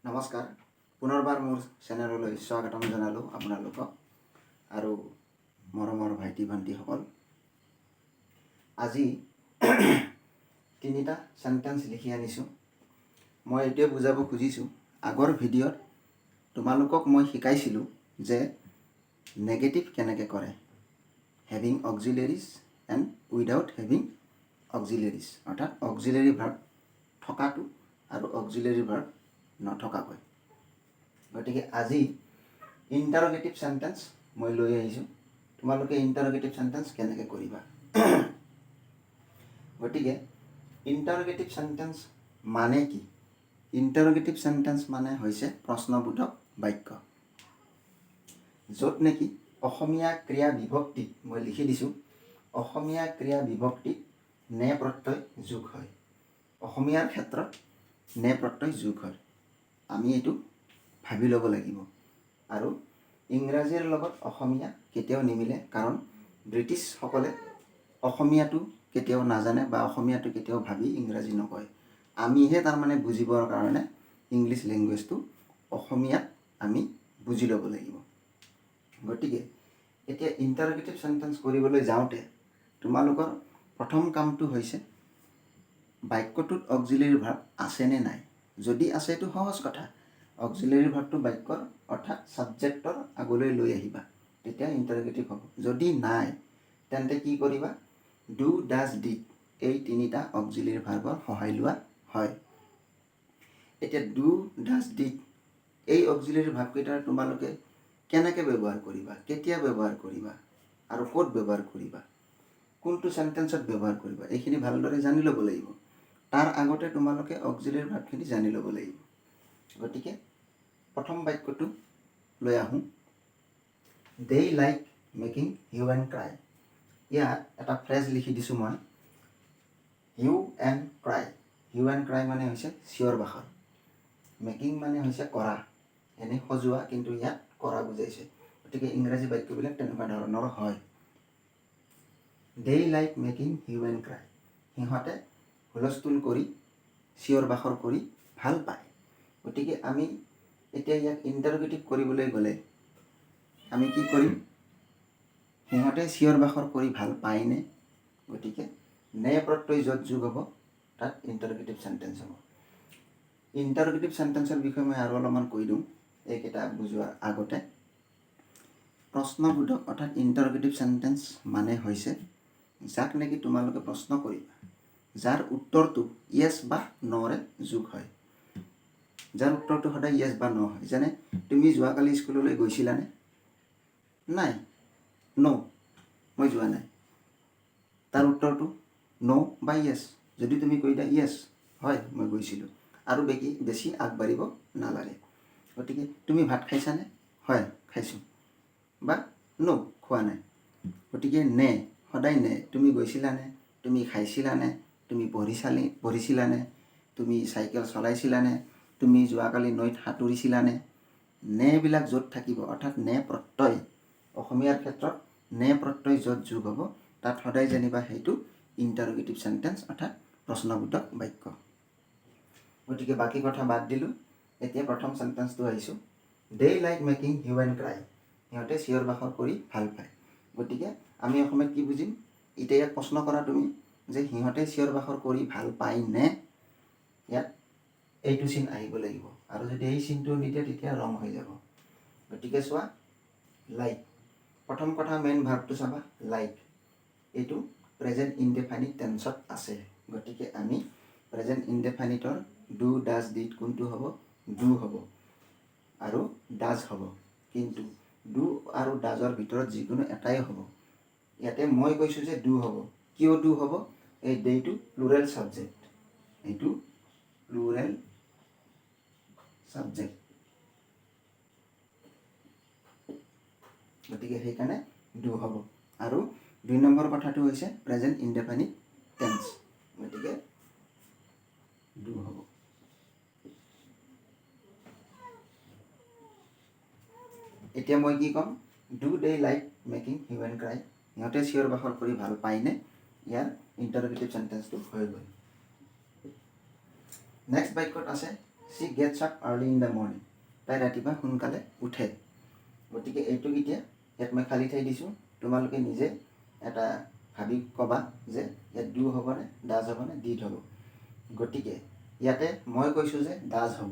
নমস্কাৰ পুনৰবাৰ মোৰ চেনেললৈ স্বাগতম জনালোঁ আপোনালোকক আৰু মৰমৰ ভাইটি ভণ্টিসকল। আজি তিনিটা সেন্টেন্স লিখি আনিছোঁ। মই এইটোৱে বুজাব খুজিছোঁ, আগৰ ভিডিঅ'ত তোমালোকক মই শিকাইছিলোঁ যে নেগেটিভ কেনেকৈ কৰে, হেভিং অক্সিলেৰিজ এণ্ড উইদাউট হেভিং অক্সিলেৰিজ, অৰ্থাৎ অক্সিলেৰি ভাৰ্ব থকাটো আৰু অক্সিলেৰি ভাৰ্ব নথকাকৈ। গতিকে আজি ইণ্টাৰগেটিভ সেন্টেন্স মই লৈ আহিছোঁ। তোমালোকে ইণ্টাৰগেটিভ সেন্টেন্স কেনেকৈ কৰিবা। গতিকে ইণ্টাৰগেটিভ সেন্টেন্স মানে কি? ইণ্টাৰগেটিভ সেন্টেন্স মানে হৈছে প্ৰশ্নবোধক বাক্য, য'ত নেকি অসমীয়া ক্ৰিয়া বিভক্তিত মই লিখি দিছোঁ, অসমীয়া ক্ৰিয়া বিভক্তিত নে প্ৰত্যয় যোগ হয়। অসমীয়াৰ ক্ষেত্ৰত নে প্ৰত্যয় যোগ হয়। আমি এইটো ভাবি ল'ব লাগিব। আৰু ইংৰাজীৰ লগত অসমীয়া কেতিয়াও নিমিলে, কাৰণ ব্ৰিটিছসকলে অসমীয়াটো কেতিয়াও নাজানে বা অসমীয়াটো কেতিয়াও ভাবি ইংৰাজী নকয়। আমিহে তাৰমানে বুজিবৰ কাৰণে ইংলিছ লেংগুৱেজটো অসমীয়াত আমি বুজি ল'ব লাগিব। গতিকে এতিয়া ইণ্টাৰগেটিভ সেন্টেন্স কৰিবলৈ যাওঁতে তোমালোকৰ প্ৰথম কামটো হৈছে বাক্যটোত অক্সিলেৰি ভাৰ্ব আছেনে নাই। যদি আছে এইটো সহজ কথা, অক্সিলেৰি ভাৰ্বটো বাক্যৰ অৰ্থাৎ ছাবজেক্টৰ আগলৈ লৈ আহিবা, তেতিয়া ইণ্টাৰগেটিভ হ'ব। যদি নাই তেন্তে কি কৰিবা, ডু, ডাজ, ডিড এই তিনিটা অক্সিলেৰি ভাৰ্বৰ সহায় লোৱা হয়। এতিয়া ডু, ডাজ, ডিড এই অক্সিলেৰি ভাৰ্বকেইটাৰ তোমালোকে কেনেকৈ ব্যৱহাৰ কৰিবা, কেতিয়া ব্যৱহাৰ কৰিবা আৰু ক'ত ব্যৱহাৰ কৰিবা, কোনটো সেন্টেন্সত ব্যৱহাৰ কৰিবা, এইখিনি ভালদৰে জানি ল'ব লাগিব। তাৰ আগতে তোমালোকে অক্সিলেৰি ভাৰ্বখিনি জানি ল'ব লাগিব। গতিকে প্ৰথম বাক্যটো লৈ আহোঁ, they like making hue and cry. ইয়াত এটা ফ্ৰেজ লিখি দিছোঁ মই, hue and cry. Hue and cry মানে হৈছে চিঞৰ বাখৰ, মেকিং মানে হৈছে কৰা, এনেই সজোৱা, কিন্তু ইয়াত কৰা বুজাইছে। গতিকে ইংৰাজী বাক্যবিলাক তেনেকুৱা ধৰণৰ হয়। They like making hue and cry, সিহঁতে হুলস্থুল কৰি চিঞৰ বাখৰ কৰি ভাল পায়। গতিকে আমি এতিয়া ইয়াক ইণ্টাৰগেটিভ কৰিবলৈ গ'লে আমি কি কৰিম, সিহঁতে চিঞৰ বাখৰ কৰি ভাল পায়নে। গতিকে নে প্ৰত্যয় য'ত যোগ হ'ব তাত ইণ্টাৰগেটিভ সেন্টেন্স হ'ব। ইণ্টাৰগেটিভ সেন্টেন্সৰ বিষয়ে মই আৰু অলপমান কৈ দিওঁ এইকেইটা বুজোৱাৰ আগতে। প্ৰশ্নবোধক অৰ্থাৎ ইণ্টাৰগেটিভ সেন্টেন্স মানে হৈছে যাক নেকি তোমালোকে প্ৰশ্ন কৰিবা, যাৰ উত্তৰটো য়েছ বা ন'ৰে যোগ হয়। যাৰ উত্তৰটো সদায় য়েছ বা ন' হয়। যেনে তুমি যোৱাকালি স্কুললৈ গৈছিলানে? নাই, ন', মই যোৱা নাই। তাৰ উত্তৰটো ন' বা য়েছ। যদি তুমি কৈ দিয়া য়েছ, হয় মই গৈছিলোঁ, আৰু বেছি আগবাঢ়িব নালাগে। গতিকে তুমি ভাত খাইছানে? হয় খাইছোঁ, বা ন' খোৱা নাই। গতিকে নে, সদায় নে। তুমি গৈছিলানে? তুমি খাইছিলানে? তুমি পঢ়িছিলানে? তুমি চাইকেল চলাইছিলানে? তুমি যোৱাকালি নৈত সাঁতুৰিছিলানে? নেবিলাক য'ত থাকিব, অৰ্থাৎ নে প্ৰত্যয়, অসমীয়াৰ ক্ষেত্ৰত নে প্ৰত্যয় য'ত যোগ হ'ব তাত সদায় যেনিবা সেইটো ইণ্টাৰগেটিভ সেন্টেন্স অৰ্থাৎ প্ৰশ্নবোধক বাক্য। গতিকে বাকী কথা বাদ দিলোঁ। এতিয়া প্ৰথম সেন্টেন্সটো আহিছোঁ, they like making hue and cry. সিহঁতে চিঞৰ বাখৰ কৰি ভাল পায়। গতিকে আমি অসমীয়াত কি বুজিম, এতিয়া ইয়াত প্ৰশ্ন কৰা তুমি যে সিহঁতে চিঞৰ বাখৰ কৰি ভাল পায় নে, ইয়াত এইটো চিন আহিব লাগিব, আৰু যদি এই চিনটো নিদিয়ে তেতিয়া ৰং হৈ যাব। গতিকে চোৱা, লাইক, প্ৰথম কথা মেইন ভাৰ্বটো চাবা, লাইক এইটো প্ৰেজেণ্ট ইনডেফাইনিট টেন্সত আছে। গতিকে আমি প্ৰেজেণ্ট ইনডেফাইনিটৰ ডু, ডাজ, ডিড কোনটো হ'ব, ডু হ'ব আৰু ডাজ হ'ব। কিন্তু ডু আৰু ডাজৰ ভিতৰত যিকোনো এটাই হ'ব। ইয়াতে মই কৈছোঁ যে ডু হ'ব। কিয় ডু হ'ব, এই ডেটো প্লুৰেল ছাবজেক্ট, এইটো প্লুৰেল ছাবজেক্ট, গতিকে সেইকাৰণে ডু হ'ব। আৰু 2 নম্বৰ কথাটো হৈছে প্ৰেজেণ্ট ইনডেফাইনিট টেন্স, গতিকে ডু হ'ব। এতিয়া মই কি ক'ম, do they like making hue and cry, সিহঁতে চিঞৰ বাখৰ কৰি ভাল পায়নে, ইয়াৰ ইণ্টাৰগেটিভ সেন্টেন্সটো হৈ গ'ল। নেক্সট বাক্যত আছে she gets up early in the morning. তাই ৰাতিপুৱা সোনকালে উঠে। গতিকে এইটো এতিয়া ইয়াত মই খালী ঠাই দিছোঁ। তোমালোকে নিজে এটা ভাবি ক'বা যে ইয়াত ডু হ'বনে, ডাজ হ'বনে, ডিড হ'ব। গতিকে ইয়াতে মই কৈছোঁ যে ডাজ হ'ব।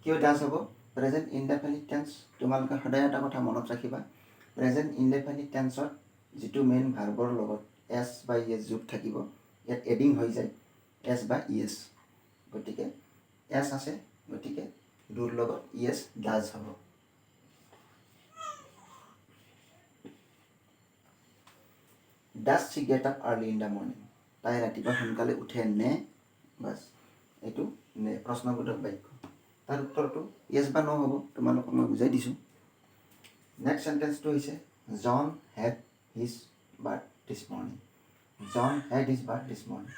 কিয় ডাজ হ'ব? Present indefinite tense. তোমালোকে সদায় এটা কথা মনত ৰাখিবা, প্ৰেজেণ্ট ইনডেফিনিট টেন্সত যিটো মেইন ভাৰ্বৰ লগত এছ বা ইয়েছ যোগ থাকিব, ইয়াত এডিং হৈ যায় এছ বা ইয়েছ। গতিকে এছ আছে, গতিকে ডুৰ লগত ইয়েছ ডাজ হ'ব। Does Shi get up early in the morning. তাই ৰাতিপুৱা সোনকালে উঠে নে? বাছ এইটো নে প্ৰশ্নবোধক বাক্য। তাৰ উত্তৰটো ইয়েছ বা ন হ'ব। তোমালোকক মই বুজাই দিছোঁ। নেক্সট চেণ্টেন্সটো হৈছে জন হেড হিজ বাৰ্থ দিছ মৰ্ণিং। জন হেড হিজ বাৰ্থ দিছ মৰ্ণিং।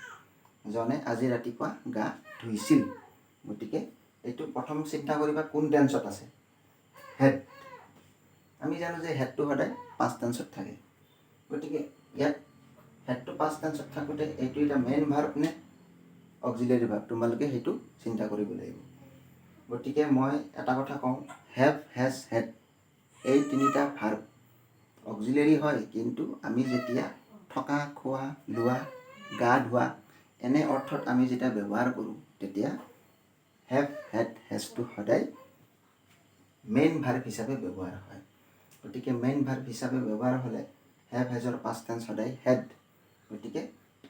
জনে আজি ৰাতিপুৱা গা ধুইছিল। গতিকে এইটো প্ৰথম চিন্তা কৰিবা কোন টেন্সত আছে? হেড। আমি জানো যে হেডটো সদায় পাষ্ট টেন্সত থাকে। গতিকে ইয়াত হেডটো পাষ্ট টেন্সত থাকোঁতে এইটো এটা মেইন ভাৰ্ব নে অক্সিলিয়াৰী ভাৰ্ব? তোমালোকে সেইটো চিন্তা কৰিব লাগিব। গতিকে মই এটা কথা কওঁ, হেভ, হেজ, হেড এই তিনিটা ভাৰ্ব অক্সিলিয়াৰী হয়, কিন্তু আমি যেতিয়া থকা, খোৱা, লোৱা, গা ধোৱা এনে অৰ্থত আমি যেতিয়া ব্যৱহাৰ কৰোঁ, তেতিয়া হেভ, হেড, হেজটো সদায় মেইন ভাৰ্ব হিচাপে ব্যৱহাৰ হয়। গতিকে মেইন ভাৰ্ব হিচাপে ব্যৱহাৰ হ'লে হেভ, হেজৰ পাষ্ট টেন্স সদায় হেড। গতিকে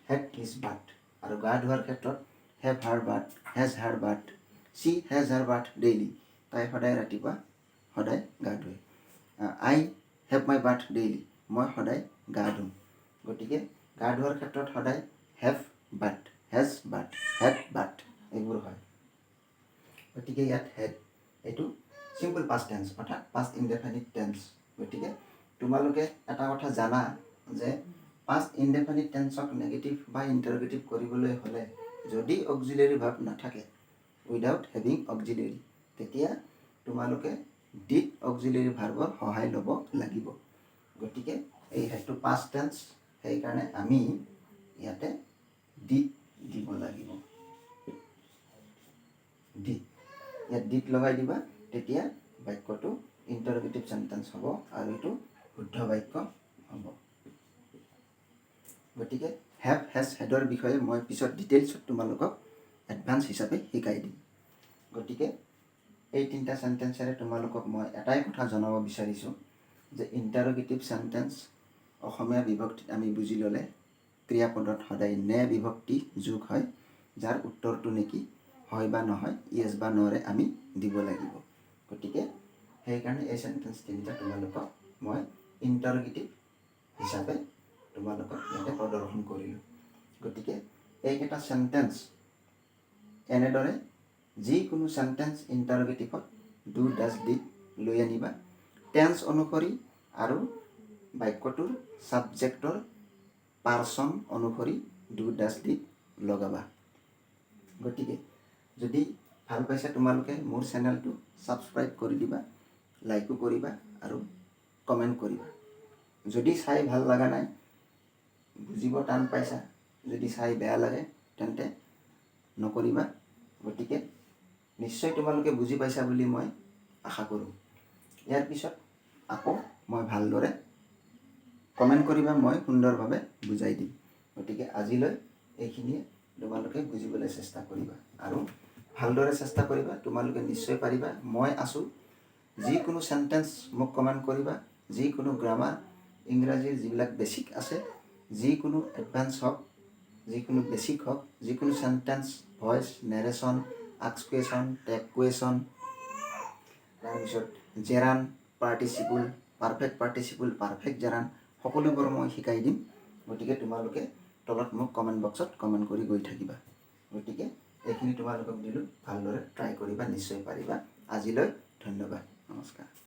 হেড হিজ বাৰ্থ। আৰু গা ধোৱাৰ ক্ষেত্ৰত have her birth, has her birth, Shi has her birth daily. তাই সদায় ৰাতিপুৱা সদায় গা ধুৱে। আই হেভ মাই বাৰ্থ ডেইলি। মই সদায় গা ধুওঁ। গতিকে গা ধোৱাৰ ক্ষেত্ৰত সদায় have birth, has birth, head birth এইবোৰ হয়। গতিকে ইয়াত হেড এইটো চিম্পল পাষ্ট টেন্স অৰ্থাৎ পাষ্ট ইনডেফিনিট টেন্স। গতিকে তোমালোকে এটা কথা জানা যে পাষ্ট ইনডেফিনিট টেন্সক নেগেটিভ বা ইণ্টাৰগেটিভ কৰিবলৈ হ'লে যদি অক্সিলিয়াৰী ভাৰ্ব নাথাকে, উইদাউট হেভিং অক্সিলিয়াৰী, তেতিয়া তোমালোকে ডিড অক্সিলিয়াৰী ভাৰ্বৰ সহায় ল'ব লাগিব। গতিকে এই হেডটো পাষ্ট টেন্স, সেইকাৰণে আমি ইয়াতে ডিড দিব লাগিব। ডিড, ইয়াত ডিড লগাই দিবা, তেতিয়া বাক্যটো ইণ্টাৰগেটিভ চেণ্টেন্স হ'ব আৰু এইটো শুদ্ধ বাক্য হ'ব। গতিকে হেভ, হেজ, হেডৰ বিষয়ে মই পিছত ডিটেইলছত তোমালোকক এডভান্স হিচাপে শিকাই দিম। গতিকে এই তিনিটা চেণ্টেন্সেৰে তোমালোকক মই এটাই কথা জনাব বিচাৰিছোঁ যে ইণ্টাৰগেটিভ চেণ্টেন্স অসমীয়া বিভক্তিত আমি বুজি ল'লে ক্ৰিয়াপদত সদায় নে বিভক্তি যোগ হয়, যাৰ উত্তৰটো নেকি হয় বা নহয়, ইয়েছ বা ন'ৰে আমি দিব লাগিব। গতিকে সেইকাৰণে এই চেণ্টেন্স তিনিটা তোমালোকক মই ইণ্টাৰগেটিভ হিচাপে তোমালোকক ইয়াতে প্ৰদৰ্শন কৰিলোঁ। গতিকে এইকেইটা চেণ্টেন্স এনেদৰে যিকোনো চেণ্টেন্স ইণ্টাৰগেটিভত ডু, ডাজ, ডিড লৈ আনিবা। টেন্স অনুসৰি আৰু বাক্যটোৰ ছাবজেক্টৰ পাৰ্চন অনুসৰি ডু, ডাজ, ডিড লগাবা। গতিকে যদি ভাল পাইছা তোমালোকে মোৰ চেনেলটো ছাবস্ক্ৰাইব কৰি দিবা, লাইকো কৰিবা আৰু কমেণ্ট কৰিবা। যদি চাই ভাল লগা নাই, বুজিব টান পাইছা, যদি চাই বেয়া লাগে তেন্তে নকৰিবা। গতিকে নিশ্চয় তোমালোকে বুজি পাইছা বুলি মই আশা কৰোঁ। ইয়াৰ পিছত আকৌ মই ভালদৰে কমেণ্ট কৰিবা, মই সুন্দৰভাৱে বুজাই দিম। গতিকে আজিলৈ এইখিনিয়ে, তোমালোকে বুজিবলৈ চেষ্টা কৰিবা আৰু ভালদৰে চেষ্টা কৰিবা, তোমালোকে নিশ্চয় পাৰিবা। মই আছোঁ। যিকোনো চেণ্টেন্স মোক কমেণ্ট কৰিবা, যিকোনো গ্ৰামাৰ, ইংৰাজীৰ যিবিলাক বেছিক আছে, যিকোনো এডভান্স হওক, যিকোনো বেছিক হওক, যিকোনো sentence, voice, narration, ask question, tag question, তাৰপিছত gerund, participle, perfect participle, perfect gerund, সকলোবোৰ মই শিকাই দিম। গতিকে তোমালোকে তলত মোক কমেণ্ট বক্সত কমেণ্ট কৰি গৈ থাকিবা। গতিকে এইখিনি তোমালোকক দিলোঁ, ভালদৰে ট্ৰাই কৰিবা, নিশ্চয় পাৰিবা। আজিলৈ ধন্যবাদ, নমস্কাৰ।